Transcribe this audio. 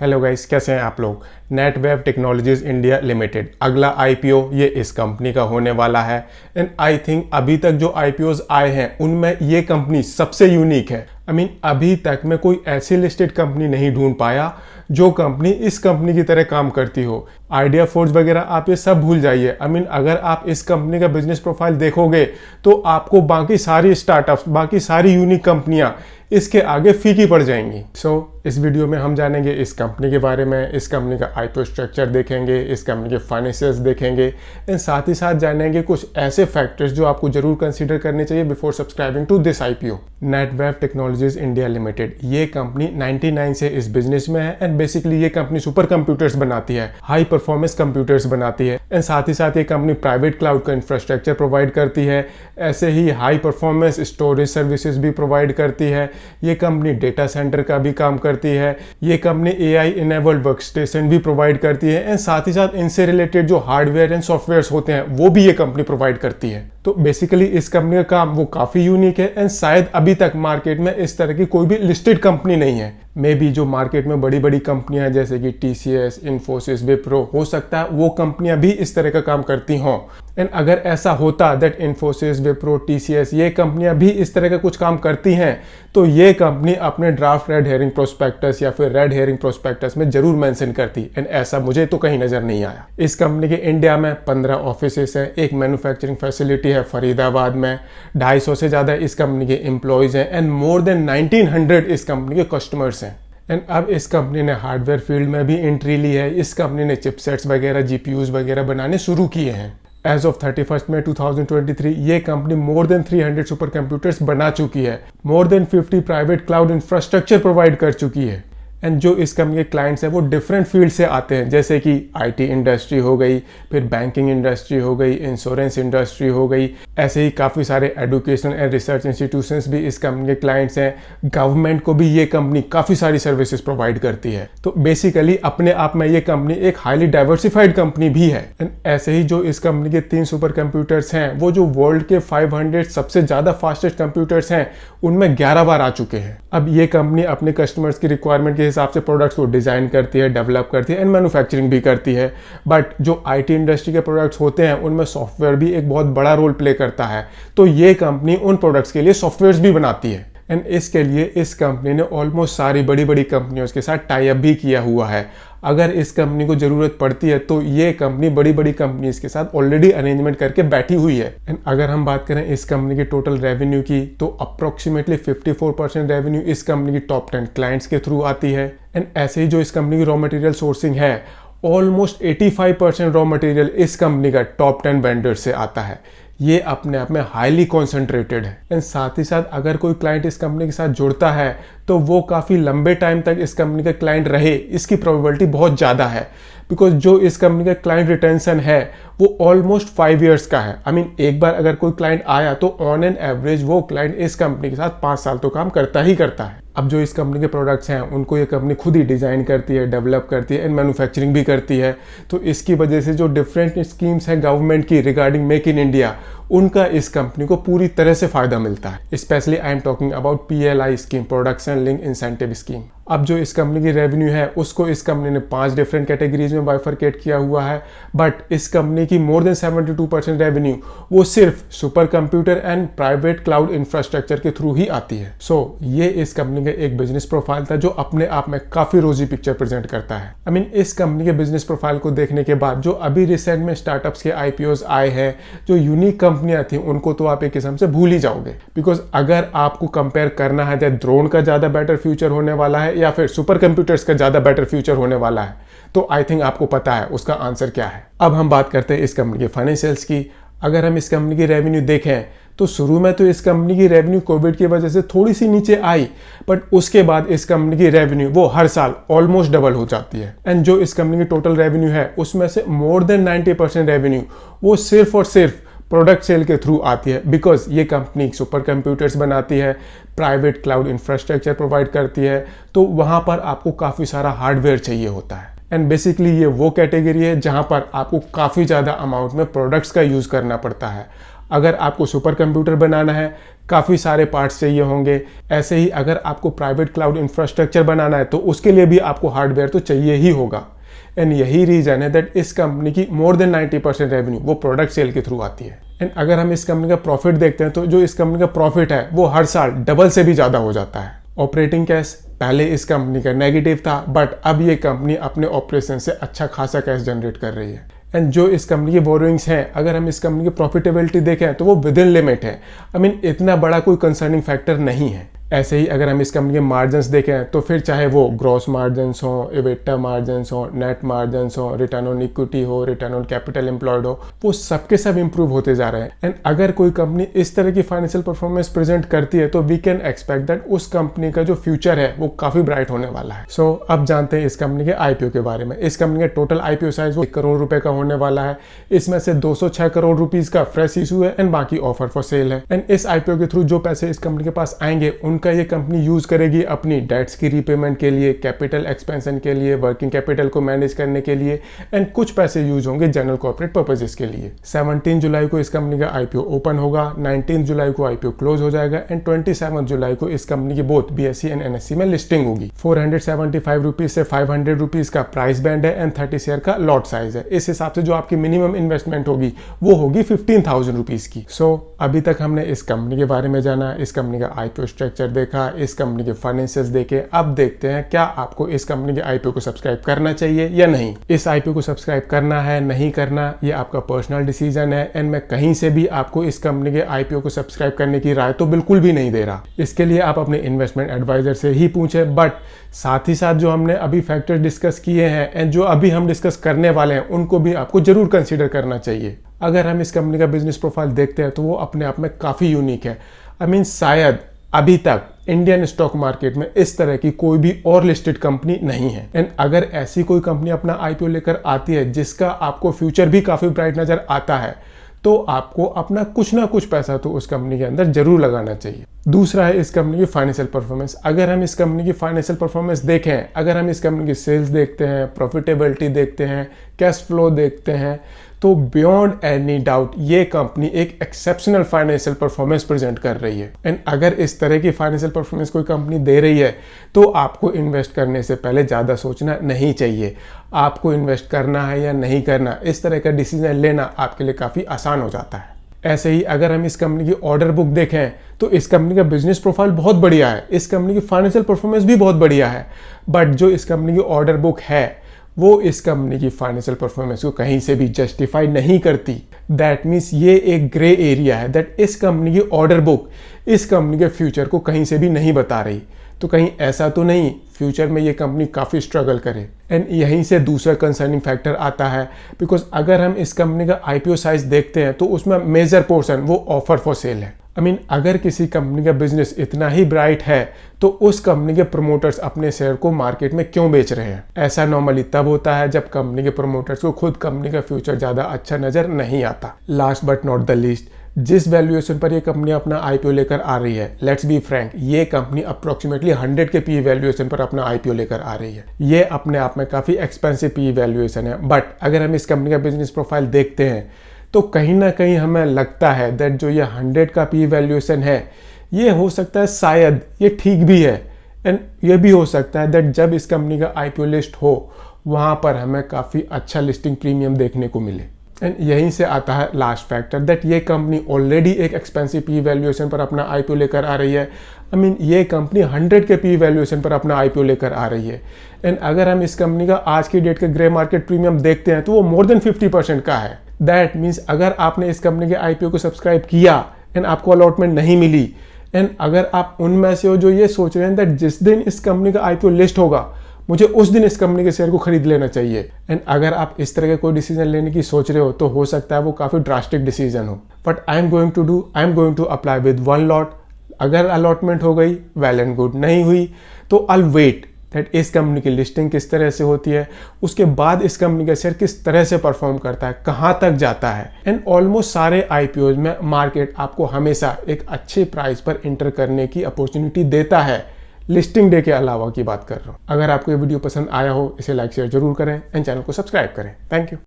Hello guys, कैसे हैं आप लोग। नेटवेव टेक्नोलॉजीज इंडिया लिमिटेड अगला आईपीओ ये इस कंपनी का होने वाला है। एंड आई थिंक अभी तक जो आईपीओज आए हैं उनमें ये कंपनी सबसे यूनिक है। अभी तक मैं कोई ऐसी लिस्टेड कंपनी नहीं ढूंढ पाया जो कंपनी इस कंपनी की तरह काम करती हो। आइडिया फोर्स वगैरह आप ये सब भूल जाइए। अगर आप इस कंपनी का बिजनेस प्रोफाइल देखोगे तो आपको बाकी सारी स्टार्टअप्स, बाकी सारी यूनिक कंपनियां इसके आगे फीकी पड़ जाएंगी। इस वीडियो में हम जानेंगे इस कंपनी के बारे में, इस कंपनी का आईपीओ स्ट्रक्चर देखेंगे, इस कंपनी के फाइनेंशियल्स देखेंगे एंड साथ ही साथ जानेंगे कुछ ऐसे फैक्टर्स जो आपको जरूर कंसीडर करने चाहिए before subscribing to this IPO. Netweb technologies India limited ये कंपनी 99 से इस बिजनेस में है एंड बेसिकली ये कंपनी सुपर कंप्यूटर्स बनाती है, हाई परफॉर्मेंस कंप्यूटर्स बनाती है एंड साथ ही साथ ये कंपनी प्राइवेट क्लाउड का इंफ्रास्ट्रक्चर प्रोवाइड करती है। ऐसे ही हाई परफॉर्मेंस स्टोरेज सर्विसेज भी प्रोवाइड करती है। ये कंपनी डेटा सेंटर का भी काम करती है। ये कंपनी एआई इनेबल्ड वर्कस्टेशन भी प्रोवाइड करती है एंड साथ ही साथ इनसे रिलेटेड जो हार्डवेयर एंड सॉफ्टवेयर्स होते हैं वो भी ये कंपनी प्रोवाइड करती है। तो बेसिकली इस कंपनी का काम वो काफी यूनिक है एंड शायद अभी तक मार्केट में इस तरह की कोई भी लिस्टेड कंपनी नहीं है। मे बी जो मार्केट में बड़ी बड़ी कंपनियां हैं जैसे कि टीसीएस, इन्फोसिस, विप्रो, हो सकता है वो कंपनियां भी इस तरह का काम करती हों। एंड अगर ऐसा होता दैट इन्फोसिस, विप्रो, टीसीएस ये कंपनियां भी इस तरह का कुछ काम करती हैं तो ये कंपनी अपने ड्राफ्ट रेड हेयरिंग प्रोस्पेक्टस या फिर रेड हेयरिंग प्रोस्पेक्टस में जरूर मेंशन करती। एंड ऐसा मुझे तो कहीं नजर नहीं आया। इस कंपनी के इंडिया में 15 ऑफिसेस हैं, एक मैन्युफैक्चरिंग फैसिलिटी है फरीदाबाद में, 250 से ज्यादा इस कंपनी के एम्प्लॉयज हैं एंड मोर देन 1900 इस कंपनी के कस्टमर्स हैं। एंड अब इस कंपनी ने हार्डवेयर फील्ड में भी एंट्री ली है। इस कंपनी ने चिपसेट्स वगैरह, जीपीयूज वगैरह बनाने शुरू किए हैं। एज ऑफ 31 मई 2023 ये company more than 300 super computers बना चुकी है, more than 50 private cloud infrastructure provide कर चुकी है। एंड जो इस कंपनी के क्लाइंट्स हैं वो डिफरेंट फील्ड से आते हैं, जैसे कि आईटी इंडस्ट्री हो गई, फिर बैंकिंग इंडस्ट्री हो गई, इंश्योरेंस इंडस्ट्री हो गई। ऐसे ही काफ़ी सारे एजुकेशन एंड रिसर्च इंस्टीट्यूशंस भी इस कंपनी के क्लाइंट्स हैं। गवर्नमेंट को भी ये कंपनी काफ़ी सारी सर्विसेज प्रोवाइड करती है। तो बेसिकली अपने आप में ये कंपनी एक हाईली डाइवर्सिफाइड कंपनी भी है। एंड ऐसे ही जो इस कंपनी के 3 सुपर कंप्यूटर्स हैं वो जो वर्ल्ड के 500 सबसे ज़्यादा फास्टेस्ट कंप्यूटर्स हैं उनमें 11 बार आ चुके हैं। अब ये कंपनी अपने कस्टमर्स की रिक्वायरमेंट के हिसाब से प्रोडक्ट्स को डिजाइन करती है, डेवलप करती है एंड मैन्युफैक्चरिंग भी करती है। बट जो आईटी इंडस्ट्री के प्रोडक्ट्स होते हैं उनमें सॉफ्टवेयर भी एक बहुत बड़ा रोल प्ले करता है। तो ये कंपनी उन प्रोडक्ट्स के लिए सॉफ्टवेयर्स भी बनाती है एंड इसके लिए इस कंपनी ने ऑलमोस्ट सारी बड़ी बड़ी कंपनियों के साथ टाई अप भी किया हुआ है। अगर इस कंपनी को जरूरत पड़ती है तो ये कंपनी बड़ी बड़ी कंपनीज के साथ ऑलरेडी अरेंजमेंट करके बैठी हुई है। एंड अगर हम बात करें इस कंपनी की टोटल रेवेन्यू की तो अप्रोक्सीमेटली 54% रेवेन्यू इस कंपनी की टॉप 10 क्लाइंट्स के थ्रू आती है। एंड ऐसे ही जो इस कंपनी की रॉ मटेरियल सोर्सिंग है ऑलमोस्ट 85% रॉ मटेरियल इस कंपनी का टॉप 10 वेंडर से आता है। ये अपने आप में हाईली कॉन्सेंट्रेटेड है। एंड साथ ही साथ अगर कोई क्लाइंट इस कंपनी के साथ जुड़ता है तो वो काफ़ी लंबे टाइम तक इस कंपनी का क्लाइंट रहे, इसकी प्रोबेबिलिटी बहुत ज़्यादा है। बिकॉज जो इस कंपनी का क्लाइंट रिटेंशन है वो ऑलमोस्ट 5 ईयर्स का है। एक बार अगर कोई क्लाइंट आया तो ऑन एन एवरेज वो क्लाइंट इस कंपनी के साथ 5 साल तो काम करता ही करता है। अब जो इस कंपनी के प्रोडक्ट्स हैं उनको ये कंपनी खुद ही डिज़ाइन करती है, डेवलप करती है एंड मैन्युफैक्चरिंग भी करती है। तो इसकी वजह से जो डिफरेंट स्कीम्स हैं गवर्नमेंट की रिगार्डिंग मेक इन इंडिया उनका इस कंपनी को पूरी तरह से फायदा मिलता है। Specially I am talking about PLI scheme, production link incentive scheme. अब जो इस कंपनी की रेवेन्यू है उसको इस कंपनी ने 5 डिफरेंट कैटेगरीज में बाइफरकेट किया हुआ है। बट इस कंपनी की मोर देन 72% रेवेन्यू वो सिर्फ super computer and private cloud infrastructure के थ्रू ही आती है। ये इस कंपनी का एक बिजनेस प्रोफाइल था जो अपने आप में काफी रोजी पिक्चर प्रेजेंट करता है। इस कंपनी के बिजनेस प्रोफाइल को देखने के बाद जो अभी रिसेंट में स्टार्टअप्स के आईपीओज आए हैं, जो यूनिक कंपनियां थी उनको तो आप एक किस्म से भूल ही जाओगे। बिकॉज अगर आपको कंपेयर करना है दैट ड्रोन का ज्यादा बेटर फ्यूचर होने वाला है या फिर सुपर कंप्यूटर्स का ज्यादा बेटर फ्यूचर होने वाला है तो आई थिंक आपको पता है उसका आंसर क्या है। अब हम बात करते हैं इस कंपनी के फाइनेंशियल्स की। अगर हम इस कंपनी की रेवेन्यू देखें तो शुरू में तो इस कंपनी की रेवेन्यू कोविड की वजह से थोड़ी सी नीचे आई, बट उसके बाद इस कंपनी की रेवेन्यू वो हर साल ऑलमोस्ट डबल हो जाती है। एंड जो इस कंपनी की टोटल रेवेन्यू है उसमें से मोर देन 90% रेवेन्यू वो सिर्फ और सिर्फ प्रोडक्ट सेल के थ्रू आती है। बिकॉज ये कंपनी सुपर कंप्यूटर्स बनाती है, प्राइवेट क्लाउड इंफ्रास्ट्रक्चर प्रोवाइड करती है, तो वहां पर आपको काफ़ी सारा हार्डवेयर चाहिए होता है। एंड बेसिकली ये वो कैटेगरी है जहां पर आपको काफ़ी ज़्यादा अमाउंट में प्रोडक्ट्स का यूज़ करना पड़ता है। अगर आपको सुपर कंप्यूटर बनाना है, काफ़ी सारे पार्ट्स चाहिए होंगे। ऐसे ही अगर आपको प्राइवेट क्लाउड इंफ्रास्ट्रक्चर बनाना है तो उसके लिए भी आपको हार्डवेयर तो चाहिए ही होगा। एंड यही रीज़न है दैट इस कंपनी की मोर देन 90% रेवेन्यू वो प्रोडक्ट सेल के थ्रू आती है। एंड अगर हम इस कंपनी का प्रॉफिट देखते हैं तो जो इस कंपनी का प्रॉफिट है वो हर साल डबल से भी ज़्यादा हो जाता है। ऑपरेटिंग कैश पहले इस कंपनी का नेगेटिव था, बट अब ये कंपनी अपने ऑपरेशन से अच्छा खासा कैश जनरेट कर रही है। एंड जो इस कंपनी की बोरोइंग्स हैं, अगर हम इस कंपनी की प्रॉफिटेबिलिटी देखें तो वो विद इन लिमिट है। आई मीन इतना बड़ा कोई कंसर्निंग फैक्टर नहीं है। ऐसे ही अगर हम इस कंपनी के मार्जिन्स देखें तो फिर चाहे वो ग्रॉस मार्जिन्स हो, एबिटा मार्जिन्स हो, नेट मार्जिन्स हो, रिटर्न ऑन इक्विटी हो, रिटर्न ऑन कैपिटल एम्प्लॉयड हो, वो सबके सब इंप्रूव होते जा रहे हैं। एंड अगर कोई कंपनी इस तरह की फाइनेंशियल परफॉर्मेंस प्रेजेंट करती है तो वी कैन एक्सपेक्ट दैट उस कंपनी का जो फ्यूचर है वो काफी ब्राइट होने वाला है। सो अब जानते हैं इस कंपनी के आईपीओ के बारे में। इस कंपनी का टोटल आईपीओ साइज वो 1 करोड़ रुपए का होने वाला है। इसमें से 206 करोड़ रुपीज का फ्रेश इशू है एंड बाकी ऑफर फॉर सेल है। एंड इस आईपीओ के थ्रू जो पैसे इस कंपनी के पास आएंगे उनका ये कंपनी यूज करेगी अपनी डेट्स की रीपेमेंट के लिए, कैपिटल एक्सपेंशन के लिए, वर्किंग कैपिटल को मैनेज करने के लिए, एंड कुछ पैसे यूज होंगे जनरल कॉर्पोरेट पर्पसेस के लिए। 17 जुलाई को इस कंपनी का आईपीओ ओपन होगा, 19 जुलाई को आईपीओ क्लोज हो जाएगा एंड 27 जुलाई को इस कंपनी की बोथ बीएसई एंड एनएससी में लिस्टिंग होगी। 475 रुपीज से 500 रुपीज का प्राइस बैंड है एंड 30 शेयर का लॉट साइज है। इस हिसाब से जो आपकी मिनिमम इन्वेस्टमेंट होगी वो होगी 15,000 रुपीज की। सो अभी तक हमने इस कंपनी के बारे में जाना, इस कंपनी का आईपीओ स्ट्रक्चर देखा, इस कंपनी के फाइनेंशियल्स देखे। अब देखते हैं क्या आपको इस कंपनी के आईपीओ को सब्सक्राइब करना चाहिए या नहीं। इस आईपीओ को सब्सक्राइब करना है नहीं करना ये आपका पर्सनल डिसीजन है एंड मैं कहीं से भी आपको इस कंपनी के आईपीओ को सब्सक्राइब करने की राय तो बिल्कुल भी नहीं दे रहा। इसके लिए आप अपने इन्वेस्टमेंट एडवाइजर से ही पूछें। बट साथ ही साथ जो हमने अभी फैक्टर डिस्कस किए हैं एंड जो अभी हम डिस्कस करने वाले हैं उनको भी आपको जरूर कंसीडर करना चाहिए। अगर हम इस कंपनी का बिजनेस प्रोफाइल देखते हैं तो वो अपने आप में काफी यूनिक है। आई मीन शायद अभी तक इंडियन स्टॉक मार्केट में इस तरह की कोई भी और लिस्टेड कंपनी नहीं है। एंड अगर ऐसी कोई कंपनी अपना आईपीओ लेकर आती है जिसका आपको फ्यूचर भी काफी ब्राइट नजर आता है तो आपको अपना कुछ ना कुछ पैसा तो उस कंपनी के अंदर जरूर लगाना चाहिए। दूसरा है इस कंपनी की फाइनेंशियल परफॉर्मेंस। अगर हम इस कंपनी की फाइनेंशियल परफॉर्मेंस देखें, अगर हम इस कंपनी की सेल्स देखते हैं, प्रॉफिटेबिलिटी देखते हैं, कैश फ्लो देखते हैं तो बियॉन्ड एनी डाउट ये कंपनी एक एक्सेप्शनल फाइनेंशियल परफॉर्मेंस प्रेजेंट कर रही है। एंड अगर इस तरह की फाइनेंशियल परफॉर्मेंस कोई कंपनी दे रही है तो आपको इन्वेस्ट करने से पहले ज़्यादा सोचना नहीं चाहिए। आपको इन्वेस्ट करना है या नहीं करना, इस तरह का डिसीजन लेना आपके लिए काफ़ी आसान हो जाता है। ऐसे ही अगर हम इस कंपनी की ऑर्डर बुक देखें तो इस कंपनी का बिजनेस प्रोफाइल बहुत बढ़िया है, इस कंपनी की फाइनेंशियल परफॉर्मेंस भी बहुत बढ़िया है। बट जो इस कंपनी की ऑर्डर बुक है वो इस कंपनी की फाइनेंशियल परफॉर्मेंस को कहीं से भी जस्टिफाई नहीं करती। दैट मीन्स ये एक ग्रे एरिया है दैट इस कंपनी की ऑर्डर बुक इस कंपनी के फ्यूचर को कहीं से भी नहीं बता रही। तो कहीं ऐसा तो नहीं फ्यूचर में ये कंपनी काफ़ी स्ट्रगल करे। एंड यहीं से दूसरा कंसर्निंग फैक्टर आता है बिकॉज अगर हम इस कंपनी का आईपीओ साइज देखते हैं तो उसमें मेजर पोर्शन वो ऑफर फॉर सेल है। आई मीन अगर किसी कंपनी का बिजनेस इतना ही ब्राइट है तो उस कंपनी के प्रमोटर्स अपने शेयर को मार्केट में क्यों बेच रहे हैं। ऐसा नॉर्मली तब होता है जब कंपनी के प्रमोटर्स को खुद कंपनी का फ्यूचर ज़्यादा अच्छा नजर नहीं आता। Last but not the least, जिस वैल्यूएशन पर ये कंपनी अपना आईपीओ लेकर आ रही है, लेट्स बी फ्रैंक, ये कंपनी अप्रोक्सीमेटली 100 के पी वैल्यूएशन पर अपना आईपीओ लेकर आ रही है। ये अपने आप में काफ़ी एक्सपेंसिव पी वैल्यूएशन है। बट अगर हम इस कंपनी का बिजनेस प्रोफाइल देखते हैं तो कहीं ना कहीं हमें लगता है दैट जो ये 100 का पी वैल्यूएशन है ये हो सकता है शायद ये ठीक भी है। एंड ये भी हो सकता है दैट जब इस कंपनी का आईपीओ लिस्ट हो वहाँ पर हमें काफ़ी अच्छा लिस्टिंग प्रीमियम देखने को मिले। एंड यहीं से आता है लास्ट फैक्टर दैट ये कंपनी ऑलरेडी एक एक्सपेंसिव पी वैल्यूएशन पर अपना आईपीओ लेकर आ रही है। आई मीन ये कंपनी 100 के पी वैल्यूएशन पर अपना आईपीओ लेकर आ रही है। एंड अगर हम इस कंपनी का आज की डेट का ग्रे मार्केट प्रीमियम देखते हैं तो वो मोर देन 50% का है। दैट मीन्स अगर आपने इस कंपनी के आईपीओ को सब्सक्राइब किया एंड आपको अलॉटमेंट नहीं मिली एंड अगर आप उनमें से हो जो ये सोच रहे हैं दैट जिस दिन इस कंपनी का आईपीओ लिस्ट होगा मुझे उस दिन इस कंपनी के शेयर को खरीद लेना चाहिए। एंड अगर आप इस तरह का कोई डिसीजन लेने की सोच रहे हो तो हो सकता है वो काफ़ी ड्रास्टिक डिसीजन हो। But I am going to apply with one lot. अगर अलॉटमेंट हो गई वेल एंड गुड, नहीं हुई तो आई वेट दैट इस कंपनी की लिस्टिंग किस तरह से होती है, उसके बाद इस कंपनी का शेयर किस तरह से परफॉर्म करता है, कहाँ तक जाता है। एंड ऑलमोस्ट सारे आईपीओज में मार्केट आपको हमेशा एक अच्छे प्राइस पर एंटर करने की अपॉर्चुनिटी देता है। लिस्टिंग डे के अलावा की बात कर रहा हूँ। अगर आपको ये वीडियो पसंद आया हो इसे लाइक शेयर जरूर करें एंड चैनल को सब्सक्राइब करें। Thank you.